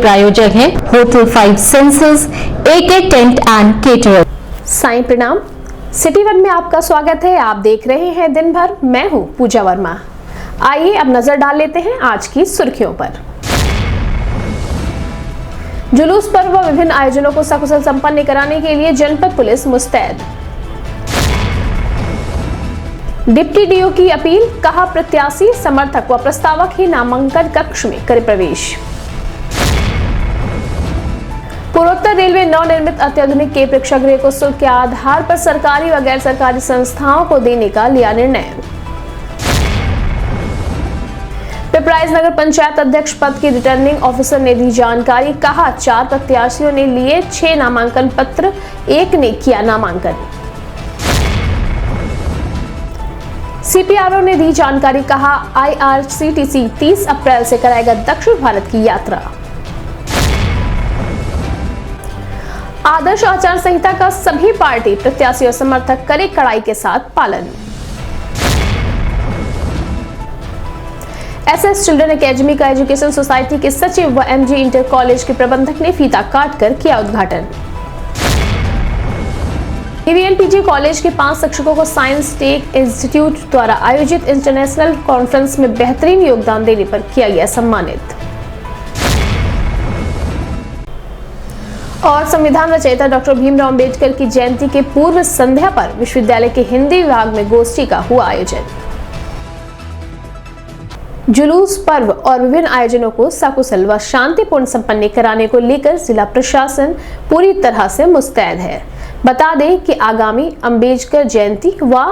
प्रायोजक हैं hotel 5 senses, AK tent and caterer. Sai प्रणाम। सिटी वन में आपका स्वागत है। आप देख रहे हैं दिन भर। मैं हूं पूजा वर्मा। आइए अब नजर डाल लेते हैं आज की सुर्खियों पर। जुलूस पर्व व विभिन्न आयोजनों को सकुशल संपन्न कराने के लिए जनपद पुलिस मुस्तैद। डिप्टी डीओ की अपील, कहा प्रत्याशी, समर्थक व प्रस्तावक ही नामांकन कक्ष में करे प्रवेश। पूर्वोत्तर रेलवे नवनिर्मित अत्याधुनिक के प्रेक्षागृह को शुल्क के आधार पर सरकारी व गैर सरकारी संस्थाओं को देने का लिया निर्णय। पिपराइज नगर पंचायत अध्यक्ष पद की रिटर्निंग ऑफिसर ने दी जानकारी, कहा 4 प्रत्याशियों ने लिए 6 नामांकन पत्र, 1 ने किया नामांकन। CPRO ने दी जानकारी, कहा IRCTC 30 अप्रैल से कराएगा दक्षिण भारत की यात्रा। आदर्श आचार संहिता का सभी पार्टी प्रत्याशी और समर्थक करे कड़ाई के साथ पालन। SS चिल्ड्रन एकेडमी का एजुकेशन सोसाइटी के सचिव व MG इंटर कॉलेज के प्रबंधक ने फीता काटकर किया उद्घाटन। EVNPG कॉलेज के 5 शिक्षकों को साइंस टेक इंस्टीट्यूट द्वारा आयोजित इंटरनेशनल कॉन्फ्रेंस में बेहतरीन योगदान देने पर किया गया सम्मानित। और संविधान रचयिता डॉक्टर भीमराव अंबेडकर की जयंती के पूर्व संध्या पर विश्वविद्यालय के हिंदी विभाग में गोष्ठी का हुआ आयोजन। जुलूस पर्व और विभिन्न आयोजनों को सकुशल व शांतिपूर्ण संपन्न कराने को लेकर जिला प्रशासन पूरी तरह से मुस्तैद है। बता दें कि आगामी अंबेडकर जयंती व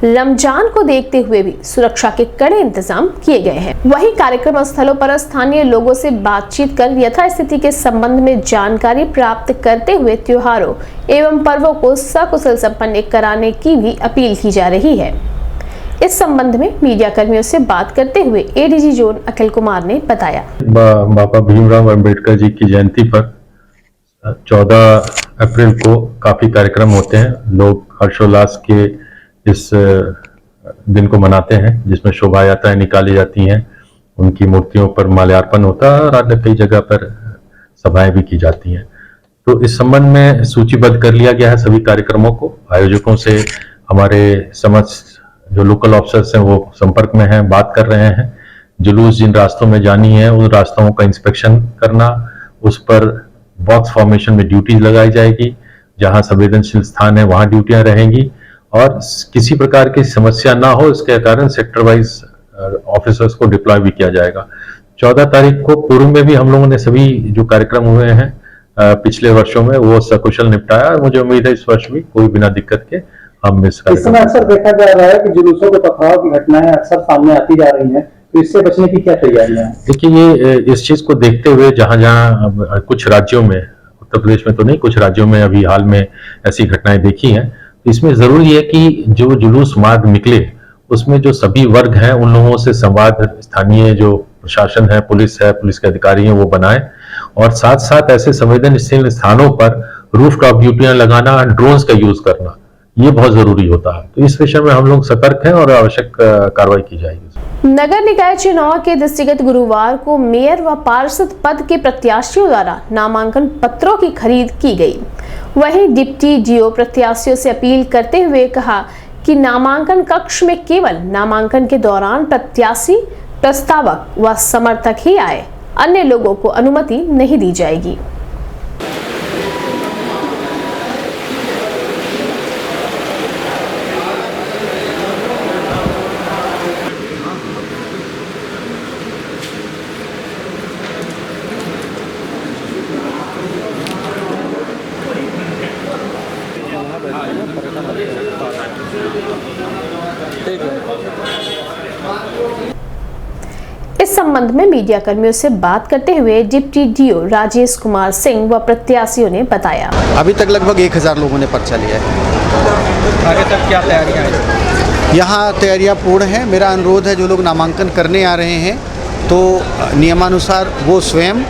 रमजान को देखते हुए भी सुरक्षा के कड़े इंतजाम किए गए हैं। वहीं कार्यक्रम स्थलों पर स्थानीय लोगों से बातचीत कर यथास्थिति के संबंध में जानकारी प्राप्त करते हुए त्योहारों एवं पर्वों को सकुशल संपन्न कराने की भी अपील की जा रही है। इस संबंध में मीडिया कर्मियों से बात करते हुए ADG जोन अखिल कुमार ने बताया, बाबा भीमराव अंबेडकर जी की जयंती पर 14 अप्रैल को काफी कार्यक्रम होते हैं। लोग हर्षोल्लास के इस दिन को मनाते हैं, जिसमें शोभा यात्राएं निकाली जाती हैं, उनकी मूर्तियों पर माल्यार्पण होता है और कई जगह पर सभाएं भी की जाती हैं। तो इस संबंध में सूचीबद्ध कर लिया गया है सभी कार्यक्रमों को। आयोजकों से हमारे समस्त जो लोकल ऑफिसर्स हैं वो संपर्क में हैं, बात कर रहे हैं। जुलूस जिन रास्तों में जानी है उन रास्तों का इंस्पेक्शन करना, उस पर बॉक्स फॉर्मेशन में ड्यूटीज लगाई जाएगी, जहां संवेदनशील स्थान है वहां ड्यूटियां रहेंगी और किसी प्रकार की समस्या ना हो इसके कारण सेक्टर वाइज ऑफिसर्स को डिप्लॉय भी किया जाएगा। 14 तारीख को पूर्व में भी हम लोगों ने सभी जो कार्यक्रम हुए हैं पिछले वर्षों में वो सकुशल निपटाया। मुझे उम्मीद है इस वर्ष भी कोई बिना दिक्कत के हम इस समय अक्सर देखा जा रहा है कि जुलूसों के पथराव की घटनाएं अक्सर सामने आती जा रही हैं, तो इससे बचने की क्या तैयारियां हैं? देखिए, ये इस चीज को देखते हुए जहां कुछ राज्यों में, उत्तर प्रदेश में तो नहीं, कुछ राज्यों में अभी हाल में ऐसी घटनाएं देखी हैं, तो इसमें जरूरी है कि जो जुलूस मार्ग निकले उसमें जो सभी वर्ग हैं उन लोगों से संवाद स्थानीय जो प्रशासन है, पुलिस के अधिकारी हैं वो बनाए और साथ साथ ऐसे संवेदनशील स्थानों पर रूफ टॉप ड्यूटियां लगाना, ड्रोन्स का यूज करना, ये बहुत जरूरी होता है। तो इस विषय में हम लोग सतर्क हैं और आवश्यक कार्रवाई की जाएगी। नगर निकाय चुनाव के दृष्टिगत गुरुवार को मेयर व पार्षद पद के प्रत्याशियों द्वारा नामांकन पत्रों की खरीद की गई। वहीं डिप्टी डीओ प्रत्याशियों से अपील करते हुए कहा कि नामांकन कक्ष में केवल नामांकन के दौरान प्रत्याशी, प्रस्तावक व समर्थक ही आए, अन्य लोगों को अनुमति नहीं दी जाएगी। इस संबंध में मीडिया कर्मियों से बात करते हुए डिप्टी डीओ राजेश कुमार सिंह व प्रत्याशियों ने बताया, अभी तक लगभग 1000 लोगों ने पर्चा लिया है। आगे तक क्या तैयारियां हैं? यहाँ तैयारियां पूर्ण हैं। मेरा अनुरोध है जो लोग नामांकन करने आ रहे हैं तो नियमानुसार वो स्वयं,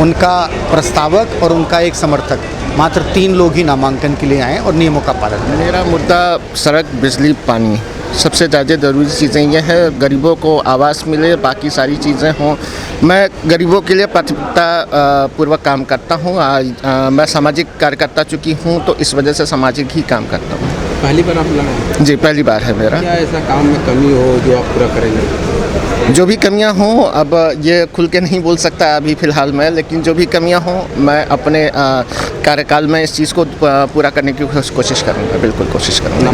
उनका प्रस्तावक और उनका एक समर्थक, मात्र 3 लोग ही नामांकन के लिए आए और नियमों का पालन करें। मेरा मुद्दा सड़क, बिजली, पानी सबसे ज़्यादा ज़रूरी चीज़ें ये हैं, गरीबों को आवास मिले, बाकी सारी चीज़ें हों। मैं गरीबों के लिए प्राथमिकता पूर्वक काम करता हूँ। आज मैं सामाजिक कार्यकर्ता चुकी हूँ, तो इस वजह से सामाजिक ही काम करता हूँ। पहली बार आप लगा? जी, पहली बार है मेरा। क्या ऐसा काम में कमी हो जो आप पूरा करेंगे? जो भी कमियां हों, अब ये खुल के नहीं बोल सकता अभी फ़िलहाल मैं, लेकिन जो भी कमियां हों मैं अपने कार्यकाल में इस चीज़ को पूरा करने की कोशिश करूँगा, बिल्कुल कोशिश करूँगा।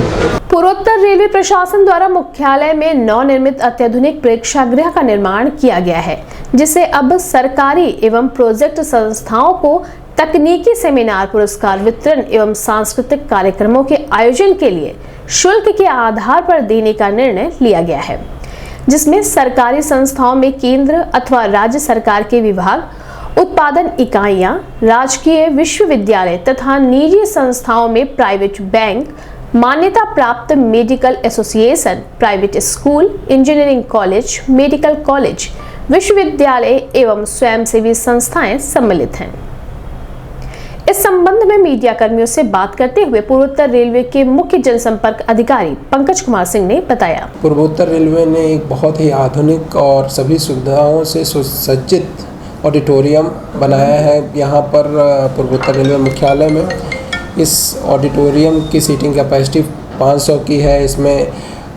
पूर्वोत्तर रेलवे प्रशासन द्वारा मुख्यालय में नवनिर्मित अत्याधुनिक प्रेक्षागृह का निर्माण किया गया है, जिसे अब सरकारी एवं प्रोजेक्ट संस्थाओं को तकनीकी सेमिनार, पुरस्कार वितरण एवं सांस्कृतिक कार्यक्रमों के आयोजन के लिए शुल्क के आधार पर देने का निर्णय लिया गया है, जिसमें सरकारी संस्थाओं में केंद्र अथवा राज्य सरकार के विभाग, उत्पादन इकाइयां, राजकीय विश्वविद्यालय तथा निजी संस्थाओं में प्राइवेट बैंक, मान्यता प्राप्त medical association, private school, engineering college, medical college, विश्वविद्यालय एवं स्वयंसेवी संस्थाएं सम्मिलित हैं। इस संबंध में मीडिया कर्मियों से बात करते हुए पूर्वोत्तर रेलवे के मुख्य जनसंपर्क अधिकारी पंकज कुमार सिंह ने बताया, पूर्वोत्तर रेलवे ने एक बहुत ही आधुनिक और सभी सुविधाओं से सुसज्जित ऑडिटोरियम बनाया है। यहाँ पर पूर्वोत्तर रेलवे मुख्यालय में इस ऑडिटोरियम की सीटिंग कैपेसिटी 500 की है। इसमें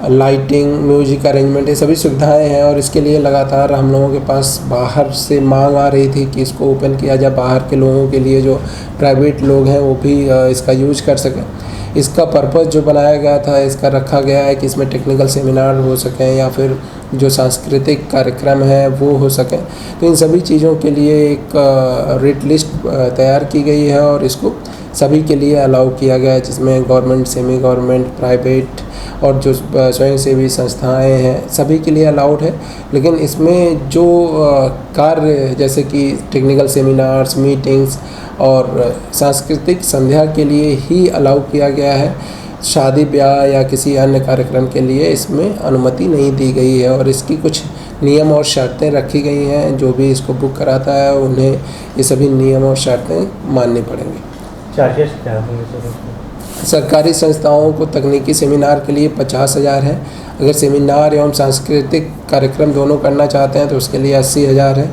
लाइटिंग, म्यूजिक अरेंजमेंट, ये सभी सुविधाएं हैं और इसके लिए लगातार हम लोगों के पास बाहर से मांग आ रही थी कि इसको ओपन किया जाए, बाहर के लोगों के लिए, जो प्राइवेट लोग हैं वो भी इसका यूज कर सकें। इसका पर्पस जो बनाया गया था, इसका रखा गया है कि इसमें टेक्निकल सेमिनार हो सकें या फिर जो सांस्कृतिक कार्यक्रम है वो हो सकें। तो इन सभी चीज़ों के लिए एक रेट लिस्ट तैयार की गई है और इसको सभी के लिए अलाउ किया गया है, जिसमें गवर्नमेंट, सेमी गवर्नमेंट, प्राइवेट और जो स्वयंसेवी संस्थाएं हैं सभी के लिए अलाउड है। लेकिन इसमें जो कार्य जैसे कि टेक्निकल सेमिनार्स, मीटिंग्स और सांस्कृतिक संध्या के लिए ही अलाउ किया गया है। शादी ब्याह या किसी अन्य कार्यक्रम के लिए इसमें अनुमति नहीं दी गई है और इसकी कुछ नियम और शर्तें रखी गई हैं। जो भी इसको बुक कराता है उन्हें ये सभी नियम और शर्तें माननी पड़ेंगी। चार्जेस क्या होंगे? सरकारी संस्थाओं को तकनीकी सेमिनार के लिए 50,000 है। अगर सेमिनार एवं सांस्कृतिक कार्यक्रम दोनों करना चाहते हैं तो उसके लिए 80,000 है।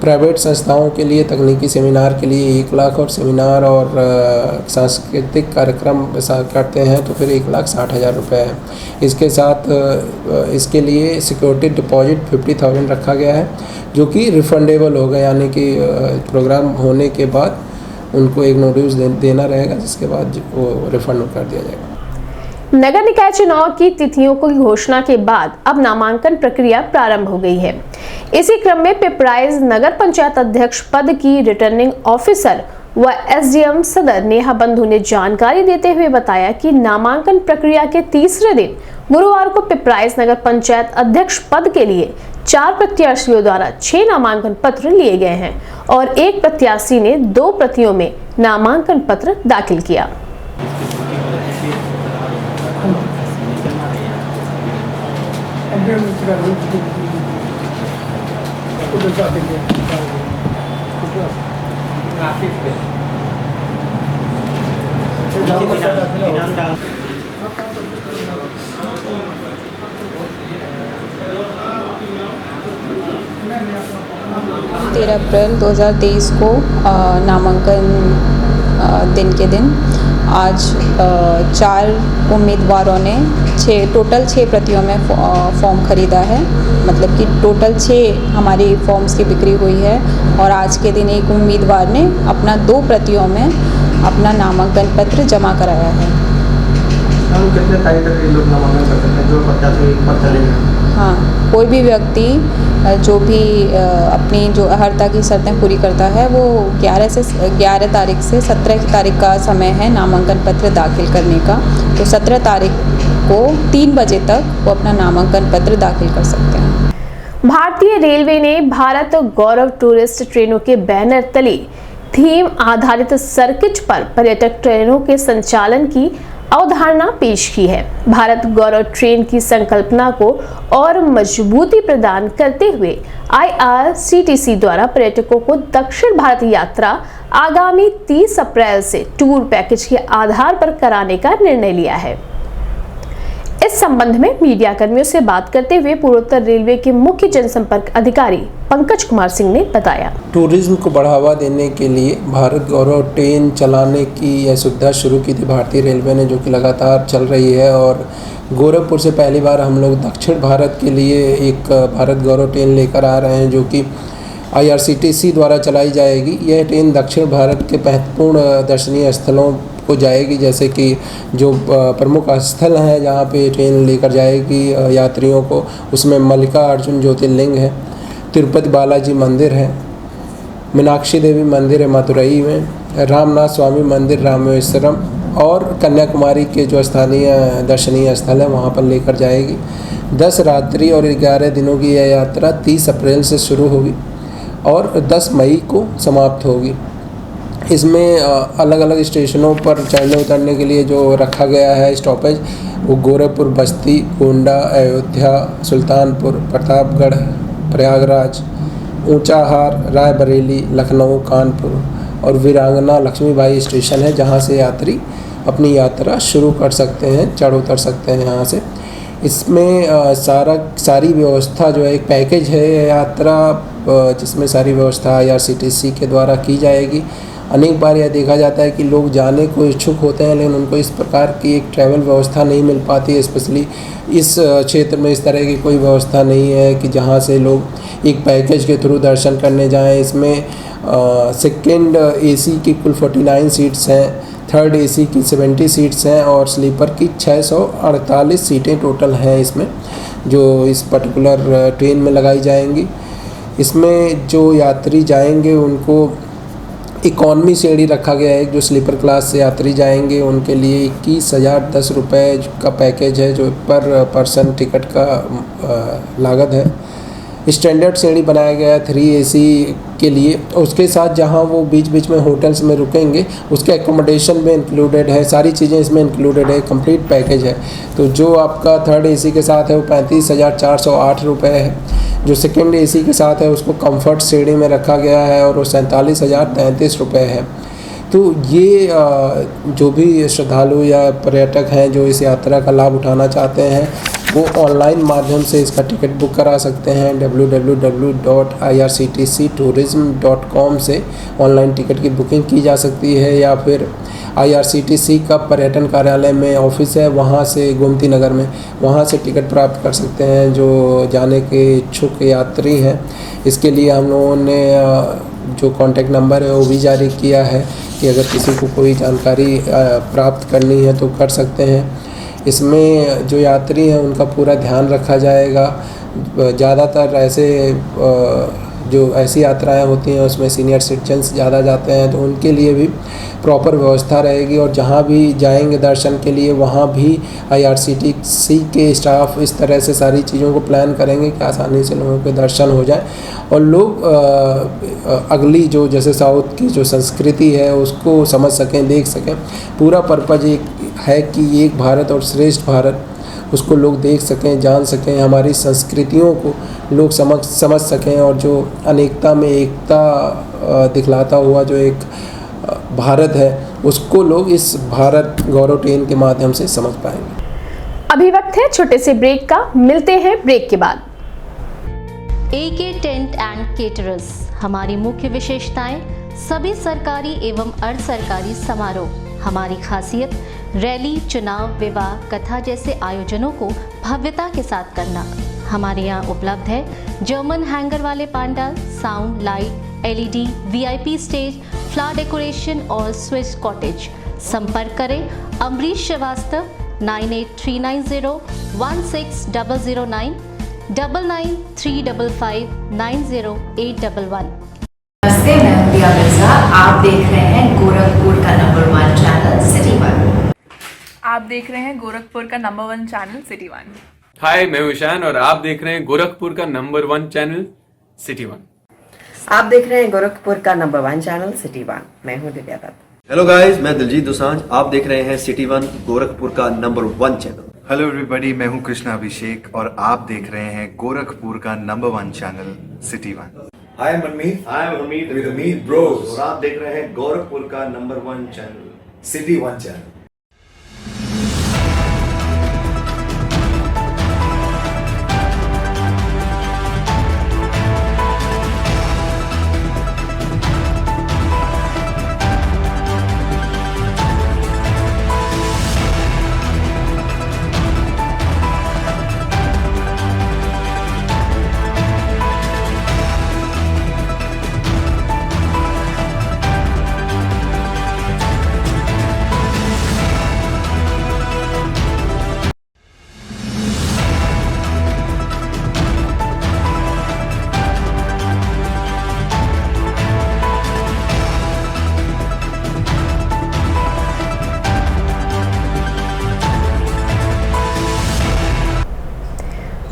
प्राइवेट संस्थाओं के लिए तकनीकी सेमिनार के लिए 1 लाख और सेमिनार और सांस्कृतिक कार्यक्रम करते हैं तो फिर 1,60,000 रुपये है। इसके साथ इसके लिए सिक्योरिटी डिपॉजिट 50,000 रखा गया है, जो कि रिफंडेबल होगा, यानी कि प्रोग्राम होने के बाद उनको एक नोटिस देना रहेगा, जिसके बाद वो रिफंड कर दिया जाएगा। नगर निकाय चुनाव की तिथियों की घोषणा के बाद अब नामांकन प्रक्रिया प्रारंभ हो गई है। इसी क्रम में पिपराइज नगर पंचायत अध्यक्ष पद की रिटर्निंग ऑफिसर व एसडीएम सदर नेहा बंधु ने जानकारी देते हुए बताया कि नामांकन प्रक्रिया के तीसरे दिन गुरुवार को पिपराइज नगर पंचायत अध्यक्ष पद के लिए 4 प्रत्याशियों द्वारा 6 नामांकन पत्र लिए गए हैं और एक प्रत्याशी ने 2 प्रतियों में नामांकन पत्र दाखिल किया। अप्रैल 2023 को नामांकन दिन के दिन आज 4 उम्मीदवारों ने टोटल 6 प्रतियों में फॉर्म खरीदा है। मतलब कि टोटल 6 हमारी फॉर्म्स की बिक्री हुई है और आज के दिन एक उम्मीदवार ने अपना 2 प्रतियों में अपना नामांकन पत्र जमा कराया है। कितने तारीख तक ये लोग नामांकन कर सकते हैं जो प्रत्याशी पर चलेंगे? हाँ, कोई भी व्यक्ति जो भी अपनी जो अर्हता की शर्तें पूरी करता है वो 11 तारीख से 17 तारीख का समय है नामांकन पत्र दाखिल करने का। तो 17 तारीख को 3 बजे तक वो अपना नामांकन पत्र दाखिल कर सकते हैं। भारतीय रेलवे ने भारत गौरव टूरिस्ट ट्रेनों के बैनर तले थीम आधारित सर्किट पर पर्यटक ट्रेनों के संचालन की अवधारणा पेश की है। भारत गौरव ट्रेन की संकल्पना को और मजबूती प्रदान करते हुए IRCTC द्वारा पर्यटकों को दक्षिण भारत यात्रा आगामी 30 अप्रैल से टूर पैकेज के आधार पर कराने का निर्णय लिया है। इस इस संबंध में मीडिया कर्मियों से बात करते हुए पूर्वोत्तर रेलवे के मुख्य जनसंपर्क अधिकारी पंकज कुमार सिंह ने बताया, टूरिज्म को बढ़ावा देने के लिए भारत गौरव ट्रेन चलाने की यह सुविधा शुरू की थी भारतीय रेलवे ने, जो कि लगातार चल रही है। और गोरखपुर से पहली बार हम लोग दक्षिण भारत के लिए एक भारत गौरव ट्रेन लेकर आ रहे हैं, जो कि IRCTC द्वारा चलाई जाएगी। यह ट्रेन दक्षिण भारत के महत्वपूर्ण दर्शनीय स्थलों को जाएगी, जैसे कि जो प्रमुख स्थल हैं जहाँ पे ट्रेन लेकर जाएगी यात्रियों को, उसमें मल्लिकार्जुन ज्योतिर्लिंग है, तिरुपति बालाजी मंदिर है, मीनाक्षी देवी मंदिर है मदुरई में, रामनाथ स्वामी मंदिर रामेश्वरम और कन्याकुमारी के जो स्थानीय दर्शनीय स्थल है वहाँ पर लेकर जाएगी। 10 रात्रि और 11 दिनों की यह यात्रा 30 अप्रैल से शुरू होगी और 10 मई को समाप्त होगी। इसमें अलग अलग स्टेशनों पर चढ़ने उतरने के लिए जो रखा गया है स्टॉपेज, वो गोरखपुर, बस्ती, गोंडा, अयोध्या, सुल्तानपुर, प्रतापगढ़, प्रयागराज, ऊंचाहार, रायबरेली, लखनऊ, कानपुर और वीरांगना लक्ष्मीबाई स्टेशन है, जहां से यात्री अपनी यात्रा शुरू कर सकते हैं, चढ़ उतर सकते हैं यहाँ से। इसमें सारी व्यवस्था जो है, एक पैकेज है यात्रा जिसमें सारी व्यवस्था IRCTC के द्वारा की जाएगी। अनेक बार यह देखा जाता है कि लोग जाने को इच्छुक होते हैं, लेकिन उनको इस प्रकार की एक ट्रैवल व्यवस्था नहीं मिल पाती है। स्पेशली इस क्षेत्र में इस तरह की कोई व्यवस्था नहीं है कि जहां से लोग एक पैकेज के थ्रू दर्शन करने जाएं। इसमें सेकेंड AC की कुल 49 सीट्स हैं, थर्ड AC की 70 सीट्स हैं और स्लीपर की 648 सीटें टोटल हैं इसमें, जो इस पर्टिकुलर ट्रेन में लगाई जाएंगी। इसमें जो यात्री जाएंगे उनको इकॉनमी श्रेणी रखा गया है। जो स्लीपर क्लास से यात्री जाएंगे उनके लिए 21,010 रुपये का पैकेज है, जो पर पर्सन टिकट का लागत है। स्टैंडर्ड श्रेणी बनाया गया है 3 AC के लिए। उसके साथ जहां वो बीच बीच में होटल्स में रुकेंगे उसके एकोमोडेशन में इंक्लूडेड है, सारी चीज़ें इसमें इंक्लूडेड है, कंप्लीट पैकेज है। तो जो आपका थर्ड AC के साथ है वो 35,408 रुपये है। जो सेकेंड AC के साथ है उसको कंफर्ट श्रेणी में रखा गया है और वो 47,033 रुपये है। तो ये जो भी श्रद्धालु या पर्यटक हैं जो इस यात्रा का लाभ उठाना चाहते हैं वो ऑनलाइन माध्यम से इसका टिकट बुक करा सकते हैं। www.irctctourism.com से ऑनलाइन टिकट की बुकिंग की जा सकती है, या फिर IRCTC का पर्यटन कार्यालय में ऑफिस है, वहाँ से गोमती नगर में, वहाँ से टिकट प्राप्त कर सकते हैं जो जाने के इच्छुक यात्री हैं। इसके लिए हम लोगों ने जो कॉन्टैक्ट नंबर है वो भी जारी किया है कि अगर किसी को कोई जानकारी प्राप्त करनी है तो कर सकते हैं। इसमें जो यात्री हैं उनका पूरा ध्यान रखा जाएगा। ज़्यादातर ऐसी यात्राएं होती हैं उसमें सीनियर सिटीजन्स ज़्यादा जाते हैं, तो उनके लिए भी प्रॉपर व्यवस्था रहेगी। और जहाँ भी जाएंगे दर्शन के लिए वहाँ भी IRCTC के स्टाफ इस तरह से सारी चीज़ों को प्लान करेंगे कि आसानी से लोगों के दर्शन हो जाए और लोग अगली जो जैसे साउथ की जो संस्कृति है उसको समझ सकें, देख सकें। पूरा पर्पज़ एक है कि एक भारत और श्रेष्ठ भारत, उसको लोग देख सकें, जान सकें, हमारी संस्कृतियों को लोग समझ सकें और जो अनेकता में एकता दिखलाता हुआ जो एक भारत है उसको लोग इस भारत गौरव ट्रेन के माध्यम से समझ पाएंगे। अभी वक्त है छोटे से ब्रेक का, मिलते हैं ब्रेक के बाद। AK टेंट एंड केटरर्स, हमारी मुख्य विशेषताएं सभी सरकारी एवं अर्ध सरकारी समारोह। हमारी खासियत रैली, चुनाव, विवाह, कथा जैसे आयोजनों को भव्यता के साथ करना। हमारे यहाँ उपलब्ध है जर्मन हैंगर वाले pandal, sound, light, LED, VIP stage, flower decoration और स्विस कॉटेज। संपर्क करें अमरीश श्रीवास्तव 9839016009 9935590811। नमस्ते, मैं हूं दिया मिर्जा। आप देख रहे हैं गोरखपुर का नंबर 1 चैनल सिटी 1। आप देख रहे हैं गोरखपुर का नंबर 1 चैनल सिटी 1। हाय, मैं हूं ईशान और आप देख रहे हैं गोरखपुर का नंबर 1 चैनल सिटी 1। आप देख रहे हैं गोरखपुर का नंबर 1 चैनल सिटी 1। मैं हूं दिव्या दत्त। हेलो गाइस, मैं दिलजीत दोसांझ। आप देख रहे हैं सिटी 1 गोरखपुर का नंबर 1 चैनल। हेलो एवरीबॉडी, मैं हूं कृष्णा अभिषेक और आप देख रहे हैं गोरखपुर का number 1 channel city 1। Hi Manmeet, I am Hameed with Hameed bros और आप देख रहे हैं गोरखपुर का number 1 channel city 1 channel.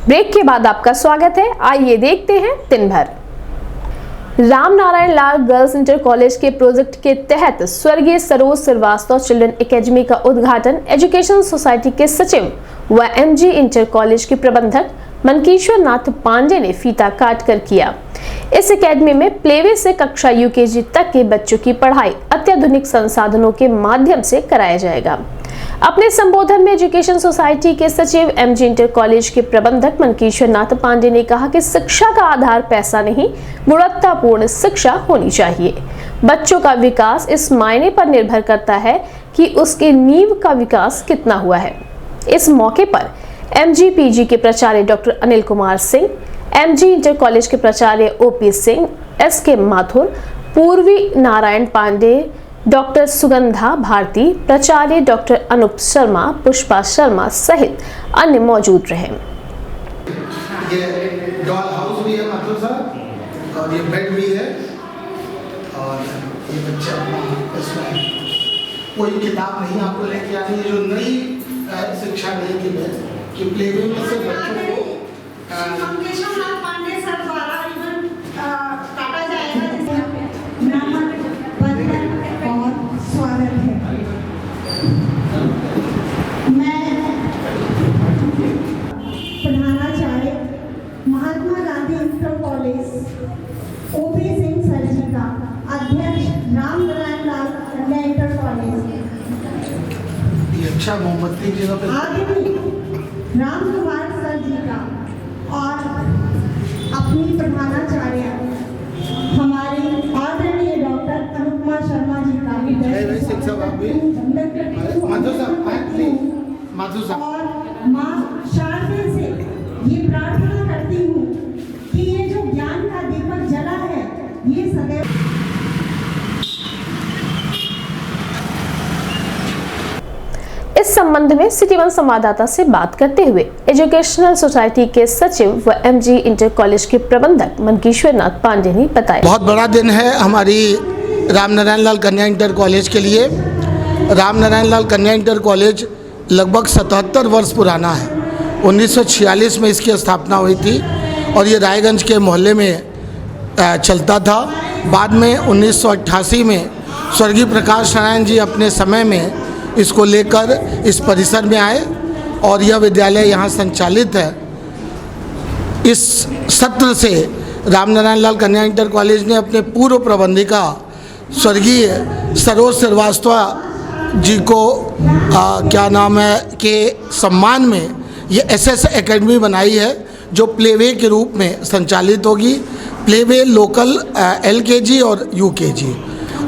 Break के बाद आपका स्वागत है। आइए देखते हैं दिन भर। Ram Narayan Lal girls inter college के प्रोजेक्ट के तहत स्वर्गीय सरोज श्रीवास्तव चिल्ड्रन एकेडमी का उद्घाटन एजुकेशन सोसाइटी के सचिव व एमजी इंटर कॉलेज के प्रबंधक मनकीश्वर नाथ पांडे ने फीता काट कर किया। इस एकेडमी में प्लेवे से कक्षा यूकेजी तक के बच्चों की पढ़ाई अत्याधुनिक संसाधनों के माध्यम से कराया जाएगा। अपने संबोधन में एजुकेशन सोसाइटी के सचिव एमजी इंटर कॉलेज के प्रबंधक मनकीश्वर नाथ पांडे ने कहा कि शिक्षा का आधार पैसा नहीं, गुणवत्तापूर्ण शिक्षा होनी चाहिए। बच्चों का विकास इस मायने पर निर्भर करता है कि उसके नींव का विकास कितना हुआ है। इस मौके पर एमजी पीजी के प्राचार्य doctor Anil Kumar Singh, MG inter college के प्राचार्य ओपी सिंह, एसके माथुर, पूर्वी नारायण पांडे, डॉक्टर सुगंधा भारती, प्राचार्य डॉक्टर अनूप शर्मा, पुष्पा शर्मा सहित अन्य मौजूद रहे। ये डॉल हाउस भी है माथुर साहब, और ये बेड भी है, और ये बच्चे अपना इसमें कोई किताब नहीं आपको लेके आनी है। जो नई शिक्षा नीति में कि प्लेवे में से बच्चों को मनकीश्वर नाथ पांडे सर द्वारा इवन काटा जाएगा, और स्वागत है। मैं प्रधानाचार्य Mahatma Gandhi inter college OP Singh sir ji का, अध्यक्ष राम नारायण लाल कन्या इंटर कॉलेज, अच्छा मोमबत्ती की जगह पे राम कुमार सर जी का, और अपनी प्रधानाचार्य हमारे आदरणीय डॉक्टर अनुपमा शर्मा जी का भी, और माँ शारदे से ये प्रार्थना करती हूँ कि ये जो ज्ञान का दीपक जला है ये सदैव। इस संबंध में सिटी वन संवाददाता से बात करते हुए एजुकेशनल सोसाइटी के सचिव व एमजी इंटर कॉलेज के प्रबंधक मनकीश्वर नाथ पांडे ने बताया। बहुत बड़ा दिन है हमारी राम नारायण लाल कन्या इंटर कॉलेज के लिए। राम नारायण लाल कन्या इंटर कॉलेज लगभग 77 वर्ष पुराना है। 1946 में इसकी स्थापना हुई थी और ये रायगंज के मोहल्ले में चलता था। बाद में 1988 में स्वर्गीय प्रकाश नारायण जी अपने समय में इसको लेकर इस परिसर में आए और यह विद्यालय यहाँ संचालित है। इस सत्र से राम नारायण लाल कन्या इंटर कॉलेज ने अपने पूर्व प्रबंधिका स्वर्गीय सरोज श्रीवास्तव जी को क्या नाम है के सम्मान में ये एसएस एकेडमी बनाई है, जो प्लेवे के रूप में संचालित होगी। प्लेवे लोकल एलकेजी और यूकेजी,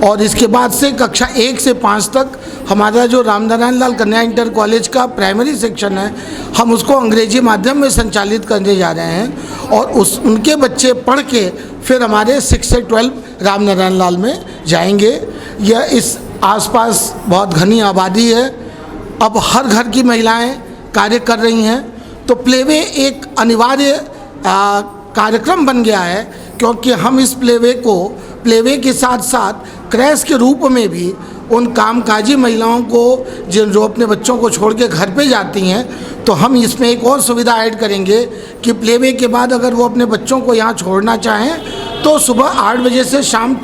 और इसके बाद से कक्षा 1 से 5 तक हमारा जो राम नारायण लाल कन्या इंटर कॉलेज का प्राइमरी सेक्शन है, हम उसको अंग्रेजी माध्यम में संचालित करने जा रहे हैं, और उनके बच्चे पढ़ के फिर हमारे 6 से 12 राम नारायण लाल में जाएंगे। यह इस आसपास बहुत घनी आबादी है। अब हर घर की महिलाएं कार्य कर रही हैं, तो प्लेवे एक अनिवार्य कार्यक्रम बन गया है, क्योंकि हम इस प्लेवे के साथ साथ क्रैश के रूप में भी उन कामकाजी महिलाओं को जो अपने बच्चों को छोड़ के घर पे जाती हैं, तो हम इसमें एक और सुविधा ऐड करेंगे कि प्लेवे के बाद अगर वो अपने बच्चों को यहाँ छोड़ना चाहें तो सुबह 8 बजे से शाम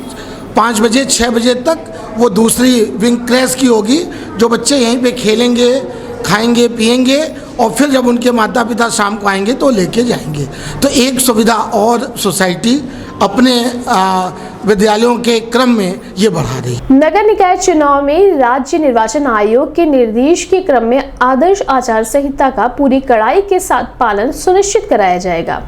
5 बजे 6 बजे तक वो दूसरी विंग क्रैश की होगी, जो बच्चे यहीं पे खेलेंगे, खाएंगे, पिएंगे, और फिर जब उनके माता पिता शाम को आएंगे तो लेके जाएंगे। तो एक सुविधा और सोसाइटी अपने विद्यालयों के क्रम में ये बढ़ा रही। नगर निकाय चुनाव में राज्य निर्वाचन आयोग के निर्देश के क्रम में आदर्श आचार संहिता का पूरी कड़ाई के साथ पालन सुनिश्चित कराया जाएगा।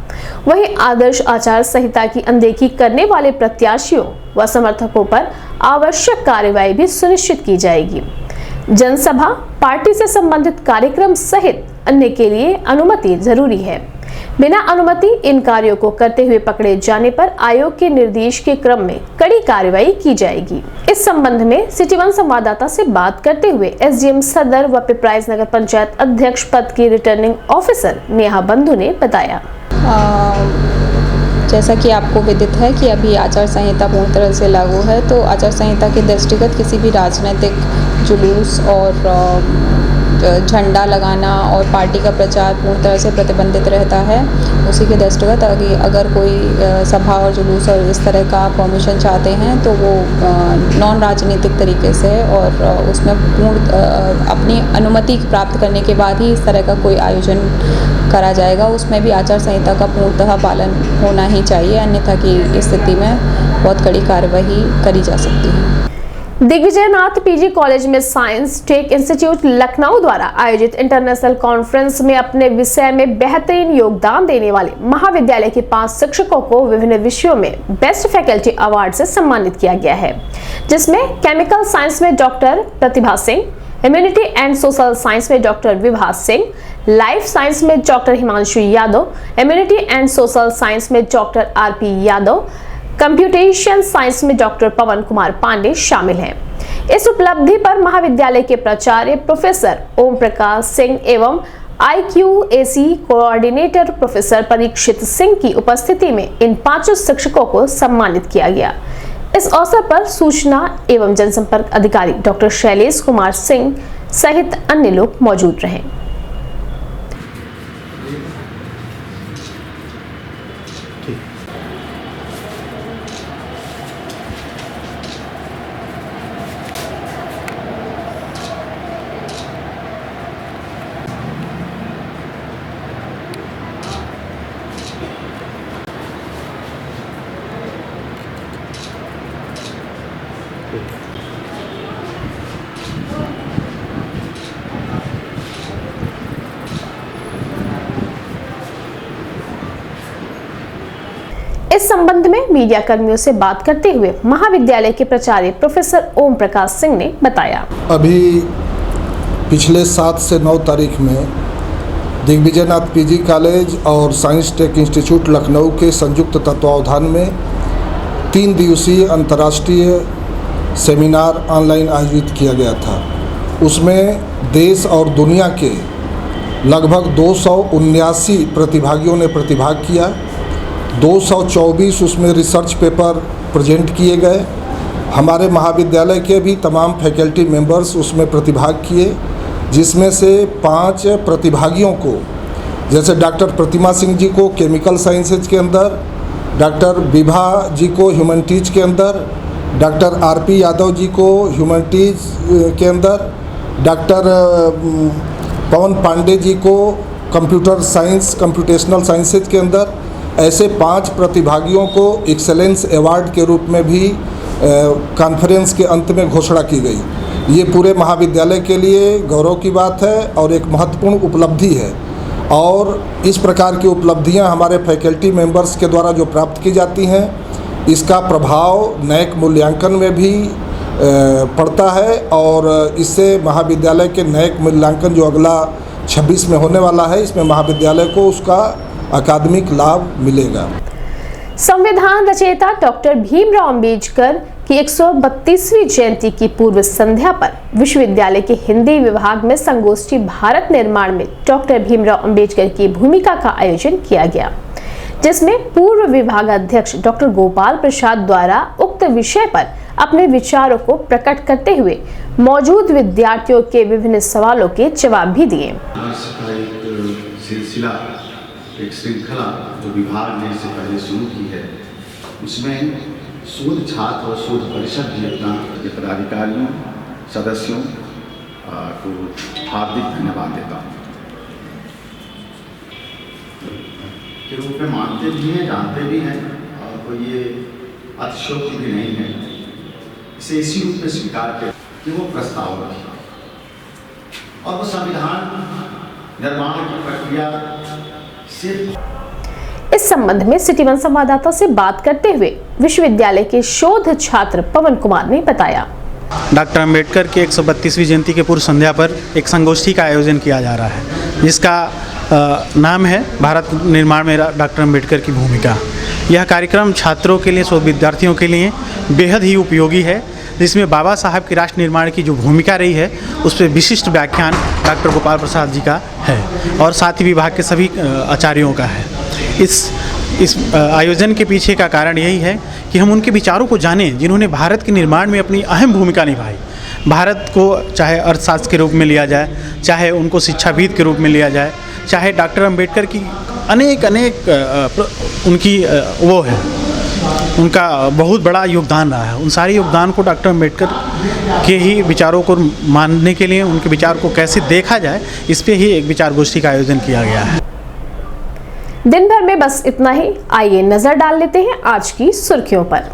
वहीं आदर्श आचार संहिता की अनदेखी करने वाले प्रत्याशियों व समर्थकों पर आवश्यक कार्रवाई भी सुनिश्चित की जाएगी। जनसभा, पार्टी से संबंधित कार्यक्रम सहित अन्य के लिए अनुमति जरूरी है। बिना अनुमति इन कार्यों को करते हुए पकड़े जाने पर आयोग के निर्देश के क्रम में कड़ी कार्रवाई की जाएगी। इस संबंध में सिटी वन संवाददाता से बात करते हुए एसडीएम सदर व पिपराइज नगर पंचायत अध्यक्ष पद की रिटर्निंग ऑफिसर नेहा बंधु ने बताया। जैसा कि आपको विदित है कि अभी आचार संहिता पूर्ण तरह से लागू है, तो आचार संहिता के दृष्टिगत किसी भी राजनीतिक जुलूस और झंडा लगाना और पार्टी का प्रचार पूर्ण तरह से प्रतिबंधित रहता है। उसी के दृष्टिगत अगर कोई सभा और जुलूस और इस तरह का परमिशन चाहते हैं तो वो नॉन राजनीतिक तरीके से और उसमें पूर्ण अपनी अनुमति प्राप्त करने के बाद ही इस तरह का कोई आयोजन करा जाएगा। उसमें भी आचार संहिता का पूर्णतः पालन होना ही चाहिए, अन्यथा की स्थिति में बहुत कड़ी कार्रवाई करी जा सकती है। दिग्विजयनाथ पीजी कॉलेज में साइंस टेक इंस्टीट्यूट लखनऊ द्वारा आयोजित इंटरनेशनल कॉन्फ्रेंस में अपने विषय में बेहतरीन योगदान देने वाले महाविद्यालय के 5 शिक्षकों को विभिन्न विषयों में बेस्ट फैकल्टी अवार्ड से सम्मानित किया गया है, जिसमें केमिकल साइंस में doctor Pratibha Singh, immunity and social science में doctor Vibha Singh, life science में doctor Himanshu Yadav, immunity and social science में doctor RP Yadav, computation science में डॉक्टर पवन कुमार पांडे शामिल हैं। इस उपलब्धि पर महाविद्यालय के प्राचार्य प्रोफेसर ओम प्रकाश सिंह एवं IQAC coordinator professor Parikshit Singh की उपस्थिति में इन 5 शिक्षकों को सम्मानित किया गया। इस अवसर पर सूचना एवं जनसंपर्क अधिकारी डॉक्टर शैलेश कुमार सिंह सहित अन्य लोग मौजूद रहे। इस संबंध में मीडिया कर्मियों से बात करते हुए महाविद्यालय के प्राचार्य प्रोफेसर ओम प्रकाश सिंह ने बताया, अभी पिछले 7 से 9 तारीख में दिग्विजयनाथ पीजी कॉलेज और साइंस टेक इंस्टीट्यूट लखनऊ के संयुक्त तत्वावधान में 3 दिवसीय अंतर्राष्ट्रीय सेमिनार ऑनलाइन आयोजित किया गया था। उसमें देश और दुनिया के लगभग 279 प्रतिभागियों ने प्रतिभाग किया। 224 उसमें रिसर्च पेपर प्रेजेंट किए गए। हमारे महाविद्यालय के भी तमाम फैकल्टी मेंबर्स उसमें प्रतिभाग किए, जिसमें से 5 प्रतिभागियों को, जैसे डॉक्टर प्रतिमा सिंह जी को केमिकल साइंसेज के अंदर, डॉक्टर विभा जी को ह्यूमैनिटीज के अंदर, डॉक्टर आरपी यादव जी को ह्यूमैनिटीज के अंदर, डॉक्टर पवन पांडे जी को कंप्यूटर साइंस कंप्यूटेशनल साइंसेज के अंदर, ऐसे 5 प्रतिभागियों को एक्सेलेंस अवार्ड के रूप में भी कॉन्फ्रेंस के अंत में घोषणा की गई। ये पूरे महाविद्यालय के लिए गौरव की बात है और एक महत्वपूर्ण उपलब्धि है। और इस प्रकार की उपलब्धियां हमारे फैकल्टी मेंबर्स के द्वारा जो प्राप्त की जाती हैं, इसका प्रभाव नैक मूल्यांकन में भी पड़ता है और इससे महाविद्यालय के नैक मूल्यांकन जो अगला 26 में होने वाला है, इसमें महाविद्यालय को उसका अकादमिक लाभ मिलेगा। संविधान रचयिता डॉक्टर भीमराव अंबेडकर की 132वीं जयंती की पूर्व संध्या पर विश्वविद्यालय के हिंदी विभाग में संगोष्ठी भारत निर्माण में डॉक्टर भीमराव अंबेडकर की भूमिका का आयोजन किया गया, जिसमें पूर्व विभागाध्यक्ष डॉक्टर गोपाल प्रसाद द्वारा उक्त विषय पर अपने विचारों को प्रकट करते हुए मौजूद विद्यार्थियों के विभिन्न सवालों के जवाब भी दिए। एक श्रृंखला जो विभाग ने इससे पहले शुरू की है, उसमें शोध छात्र और शोध परिषद भी अपना पदाधिकारियों सदस्यों को हार्दिक धन्यवाद देता हूँ। के रूप में मानते भी हैं, जानते भी हैं और कोई ये अतिशयोक्ति भी नहीं है। इसे इसी रूप में स्वीकार कर कि वो प्रस्ताव रखे और वो संविधान निर्माण की प्रक्रिया। इस संबंध में सिटी वन संवाददाता से बात करते हुए विश्वविद्यालय के शोध छात्र पवन कुमार ने बताया, डॉक्टर अंबेडकर की 132वीं जयंती के पूर्व संध्या पर एक संगोष्ठी का आयोजन किया जा रहा है, जिसका नाम है भारत निर्माण में डॉक्टर अंबेडकर की भूमिका। यह कार्यक्रम छात्रों के लिए, शोध विद्यार्थियों के लिए बेहद ही उपयोगी है, जिसमें बाबा साहब की राष्ट्र निर्माण की जो भूमिका रही है उस पर विशिष्ट व्याख्यान डॉक्टर गोपाल प्रसाद जी का है और साथ ही विभाग के सभी आचार्यों का है। इस आयोजन के पीछे का कारण यही है कि हम उनके विचारों को जानें, जिन्होंने भारत के निर्माण में अपनी अहम भूमिका निभाई। भारत को चाहे अर्थशास्त्र के रूप में लिया जाए, चाहे उनको शिक्षाविद के रूप में लिया जाए, चाहे डॉक्टर अंबेडकर की अनेक उनकी वो है, उनका बहुत बड़ा योगदान रहा है। उन सारे योगदान को डॉक्टर अंबेडकर के ही विचारों को मानने के लिए, उनके विचार को कैसे देखा जाए, इस पे ही एक विचार गोष्ठी का आयोजन किया गया है। दिन भर में बस इतना ही। आइए नजर डाल लेते हैं आज की सुर्खियों पर।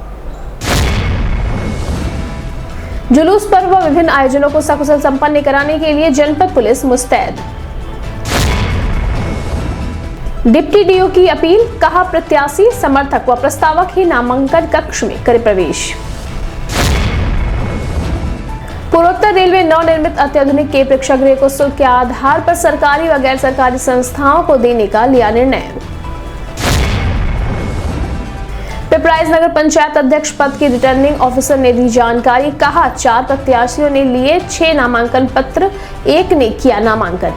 जुलूस पर्व व विभिन्न आयोजनों को सकुशल संपन्न कराने के लिए जनपद पुलिस मुस्तैद। डिप्टी डीओ की अपील, कहा प्रत्याशी, समर्थक व प्रस्तावक ही नामांकन कक्ष में करे प्रवेश। पूर्वोत्तर रेलवे नवनिर्मित अत्याधुनिक के प्रेक्षागृह को शुल्क के आधार पर सरकारी व गैर सरकारी संस्थाओं को देने का लिया निर्णय। पिपराइज नगर पंचायत अध्यक्ष पद की रिटर्निंग ऑफिसर ने दी जानकारी, कहा 4 प्रत्याशियों ने लिए 6 नामांकन पत्र, 1 ने किया नामांकन।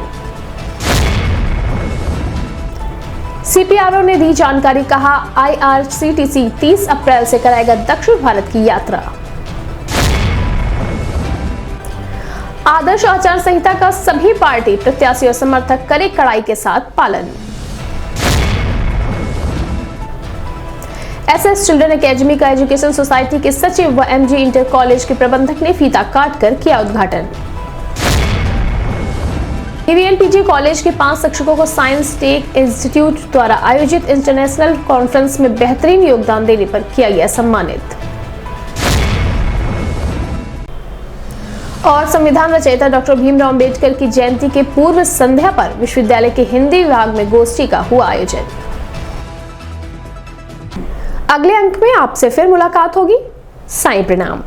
सीपीआरओ ने दी जानकारी, कहा IRCTC 30 अप्रैल से कराएगा दक्षिण भारत की यात्रा। आदर्श आचार संहिता का सभी पार्टी प्रत्याशी और समर्थक कड़े कड़ाई के साथ पालन। SS चिल्ड्रन एकेडमी का एजुकेशन सोसाइटी के सचिव व MG इंटर कॉलेज के प्रबंधक ने फीता काटकर किया उद्घाटन। AVNPG कॉलेज के 5 शिक्षकों को साइंस टेक इंस्टीट्यूट द्वारा आयोजित इंटरनेशनल कॉन्फ्रेंस में बेहतरीन योगदान देने पर किया गया सम्मानित। और संविधान रचयिता डॉक्टर भीमराव अंबेडकर की जयंती के पूर्व संध्या पर विश्वविद्यालय के हिंदी विभाग में गोष्ठी का हुआ आयोजन। अगले अंक में आपसे फिर मुलाकात होगी। साईं प्रणाम।